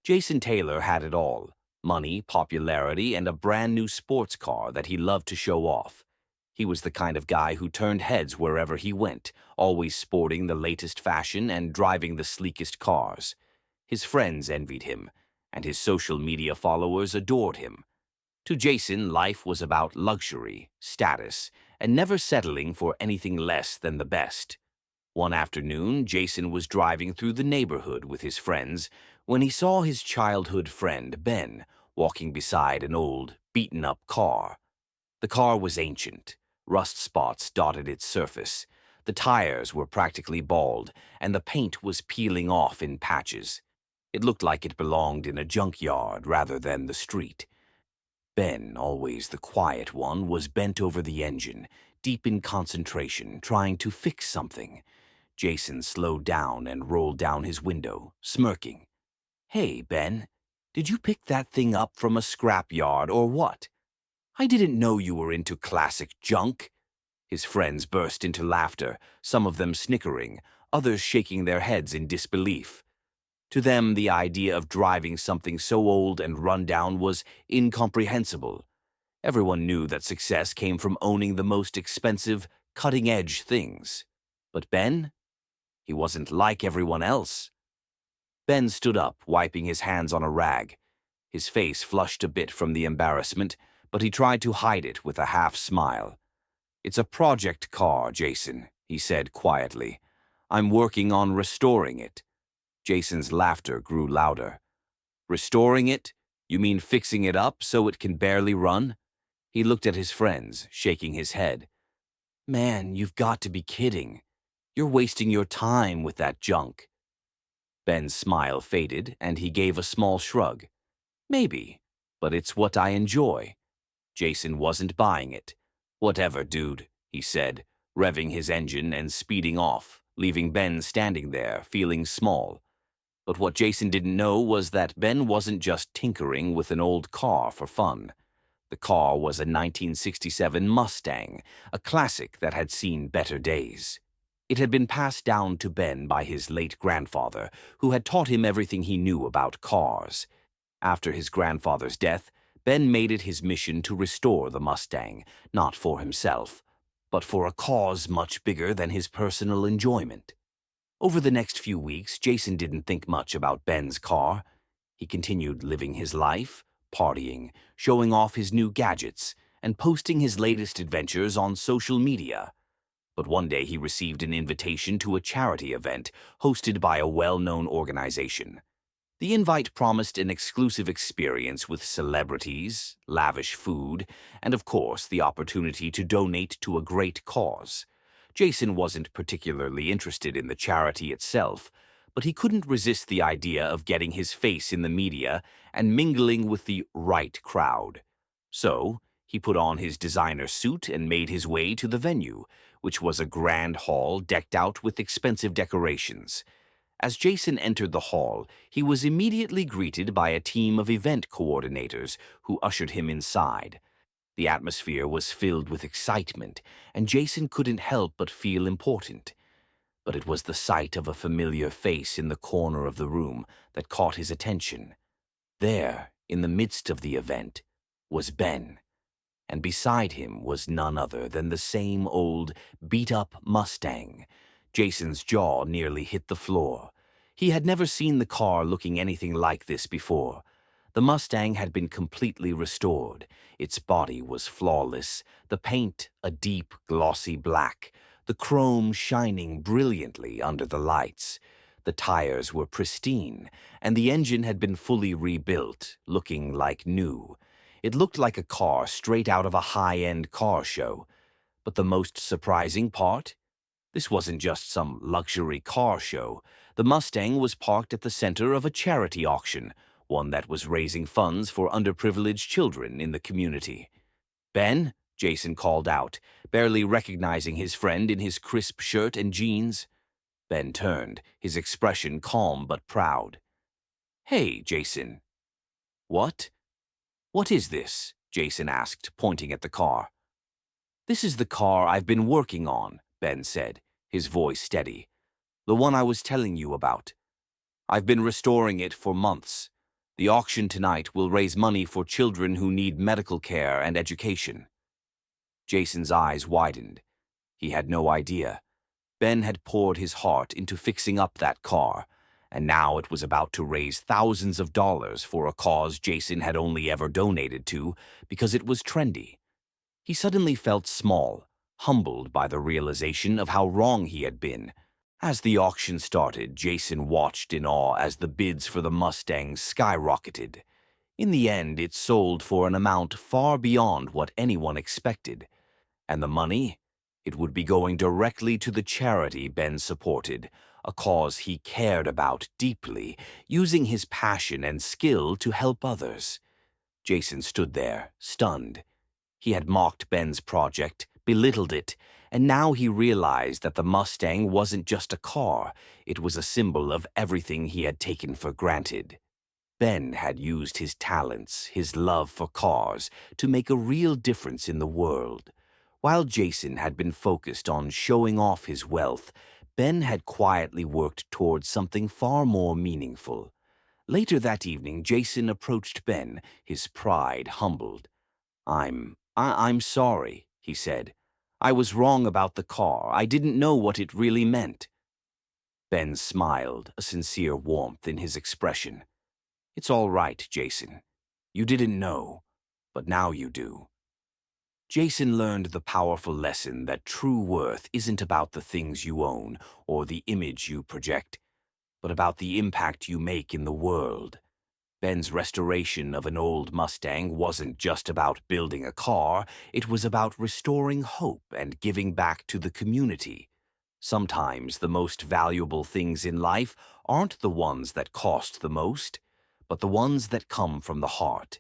Jason Taylor had it all: money, popularity, and a brand new sports car that he loved to show off. He was the kind of guy who turned heads wherever he went, always sporting the latest fashion and driving the sleekest cars. His friends envied him, and his social media followers adored him. To Jason, life was about luxury, status, and never settling for anything less than the best. One afternoon, Jason was driving through the neighborhood with his friends when he saw his childhood friend, Ben, walking beside an old, beaten-up car. The car was ancient. Rust spots dotted its surface. The tires were practically bald, and the paint was peeling off in patches. It looked like it belonged in a junkyard rather than the street. Ben, always the quiet one, was bent over the engine, deep in concentration, trying to fix something. Jason slowed down and rolled down his window, smirking. "Hey, Ben, did you pick that thing up from a scrapyard or what? I didn't know you were into classic junk." His friends burst into laughter, some of them snickering, others shaking their heads in disbelief. To them, the idea of driving something so old and run down was incomprehensible. Everyone knew that success came from owning the most expensive, cutting-edge things. But Ben? He wasn't like everyone else. Ben stood up, wiping his hands on a rag. His face flushed a bit from the embarrassment, but he tried to hide it with a half-smile. "It's a project car, Jason," he said quietly. "I'm working on restoring it." Jason's laughter grew louder. "Restoring it? You mean fixing it up so it can barely run?" He looked at his friends, shaking his head. "Man, you've got to be kidding. You're wasting your time with that junk." Ben's smile faded, and he gave a small shrug. "Maybe, but it's what I enjoy." Jason wasn't buying it. "Whatever, dude," he said, revving his engine and speeding off, leaving Ben standing there, feeling small. But what Jason didn't know was that Ben wasn't just tinkering with an old car for fun. The car was a 1967 Mustang, a classic that had seen better days. It had been passed down to Ben by his late grandfather, who had taught him everything he knew about cars. After his grandfather's death, Ben made it his mission to restore the Mustang, not for himself, but for a cause much bigger than his personal enjoyment. Over the next few weeks, Jason didn't think much about Ben's car. He continued living his life, partying, showing off his new gadgets, and posting his latest adventures on social media. But one day he received an invitation to a charity event hosted by a well-known organization. The invite promised an exclusive experience with celebrities, lavish food, and of course the opportunity to donate to a great cause. Jason wasn't particularly interested in the charity itself, but he couldn't resist the idea of getting his face in the media and mingling with the right crowd. So, he put on his designer suit and made his way to the venue, which was a grand hall decked out with expensive decorations. As Jason entered the hall, he was immediately greeted by a team of event coordinators who ushered him inside. The atmosphere was filled with excitement, and Jason couldn't help but feel important. But it was the sight of a familiar face in the corner of the room that caught his attention. There, in the midst of the event, was Ben, and beside him was none other than the same old, beat-up Mustang. Jason's jaw nearly hit the floor. He had never seen the car looking anything like this before. The Mustang had been completely restored. Its body was flawless, the paint a deep, glossy black, the chrome shining brilliantly under the lights. The tires were pristine, and the engine had been fully rebuilt, looking like new. It looked like a car straight out of a high-end car show. But the most surprising part? This wasn't just some luxury car show. The Mustang was parked at the center of a charity auction, one that was raising funds for underprivileged children in the community. "Ben?" Jason called out, barely recognizing his friend in his crisp shirt and jeans. Ben turned, his expression calm but proud. "Hey, Jason." "What? What is this?" Jason asked, pointing at the car. "This is the car I've been working on," Ben said, his voice steady. "The one I was telling you about. I've been restoring it for months. The auction tonight will raise money for children who need medical care and education. Jason's eyes widened. He had no idea. Ben had poured his heart into fixing up that car, and now it was about to raise thousands of dollars for a cause Jason had only ever donated to because it was trendy. He suddenly felt small, humbled by the realization of how wrong he had been. As the auction started, Jason watched in awe as the bids for the Mustang skyrocketed. In the end, it sold for an amount far beyond what anyone expected. And the money? It would be going directly to the charity Ben supported, a cause he cared about deeply, using his passion and skill to help others. Jason stood there, stunned. He had mocked Ben's project, belittled it, and now he realized that the Mustang wasn't just a car, it was a symbol of everything he had taken for granted. Ben had used his talents, his love for cars, to make a real difference in the world. While Jason had been focused on showing off his wealth, Ben had quietly worked towards something far more meaningful. Later that evening, Jason approached Ben, his pride humbled. I'm sorry, he said. I was wrong about the car. I didn't know what it really meant. Ben smiled, a sincere warmth in his expression. It's all right, Jason. You didn't know, but now you do. Jason learned the powerful lesson that true worth isn't about the things you own or the image you project, but about the impact you make in the world. Ben's restoration of an old Mustang wasn't just about building a car, it was about restoring hope and giving back to the community. Sometimes the most valuable things in life aren't the ones that cost the most, but the ones that come from the heart.